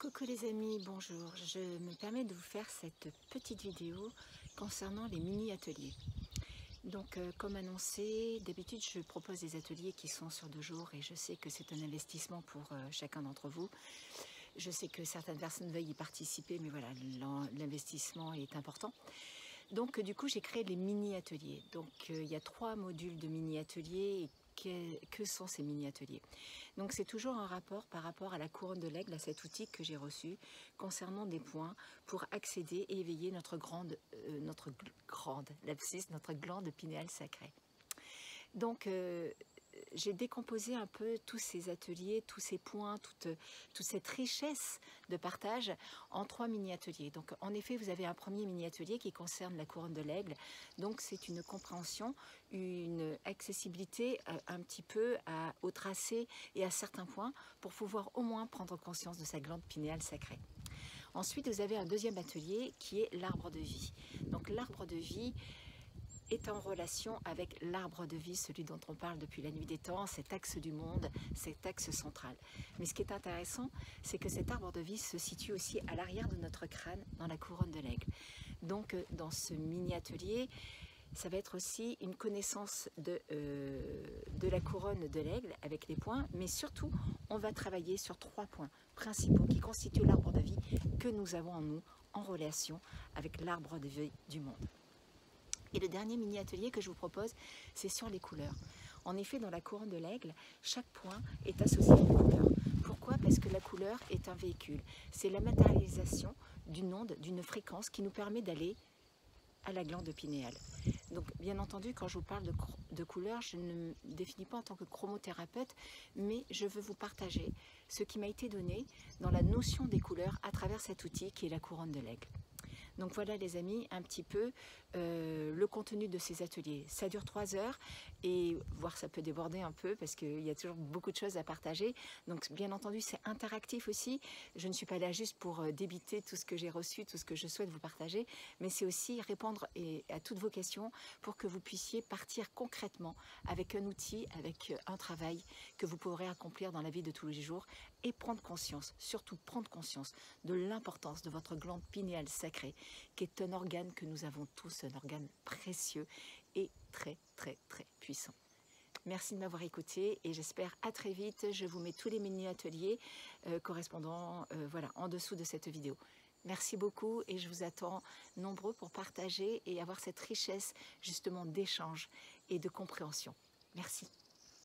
Coucou les amis, bonjour. Je me permets de vous faire cette petite vidéo concernant les mini-ateliers. Donc comme annoncé, d'habitude je propose des ateliers qui sont sur 2 jours et je sais que c'est un investissement pour chacun d'entre vous. Je sais que certaines personnes veulent y participer, mais voilà, l'investissement est important. Donc du coup j'ai créé les mini-ateliers. Donc il y a 3 modules de mini-ateliers. Que sont ces mini-ateliers? Donc c'est toujours un rapport par rapport à la couronne de l'aigle, à cet outil que j'ai reçu concernant des points pour accéder et éveiller notre glande pinéale sacrée. Donc j'ai décomposé un peu tous ces ateliers, tous ces points, toute cette richesse de partage en 3 mini-ateliers. Donc en effet, vous avez un premier mini-atelier qui concerne la couronne de l'aigle. Donc c'est une compréhension, une accessibilité un petit peu au tracé et à certains points pour pouvoir au moins prendre conscience de sa glande pinéale sacrée. Ensuite, vous avez un deuxième atelier qui est l'arbre de vie. Donc l'arbre de vie est en relation avec l'arbre de vie, celui dont on parle depuis la nuit des temps, cet axe du monde, cet axe central. Mais ce qui est intéressant, c'est que cet arbre de vie se situe aussi à l'arrière de notre crâne, dans la couronne de l'aigle. Donc dans ce mini-atelier, ça va être aussi une connaissance de la couronne de l'aigle avec les points, mais surtout, on va travailler sur 3 points principaux qui constituent l'arbre de vie que nous avons en nous, en relation avec l'arbre de vie du monde. Et le dernier mini-atelier que je vous propose, c'est sur les couleurs. En effet, dans la couronne de l'aigle, chaque point est associé à une couleur. Pourquoi? Parce que la couleur est un véhicule. C'est la matérialisation d'une onde, d'une fréquence qui nous permet d'aller à la glande pinéale. Donc, bien entendu, quand je vous parle de couleurs, je ne me définis pas en tant que chromothérapeute, mais je veux vous partager ce qui m'a été donné dans la notion des couleurs à travers cet outil qui est la couronne de l'aigle. Donc voilà les amis, un petit peu le contenu de ces ateliers. Ça dure 3 heures et voire ça peut déborder un peu parce qu'il y a toujours beaucoup de choses à partager. Donc bien entendu c'est interactif aussi. Je ne suis pas là juste pour débiter tout ce que j'ai reçu, tout ce que je souhaite vous partager, mais c'est aussi répondre à toutes vos questions pour que vous puissiez partir concrètement avec un outil, avec un travail que vous pourrez accomplir dans la vie de tous les jours et prendre conscience, surtout prendre conscience de l'importance de votre glande pinéale sacrée, qui est un organe que nous avons tous, un organe précieux et très puissant. Merci de m'avoir écouté et j'espère à très vite. Je vous mets tous les mini-ateliers correspondant voilà, en dessous de cette vidéo. Merci beaucoup et je vous attends nombreux pour partager et avoir cette richesse justement d'échange et de compréhension. Merci.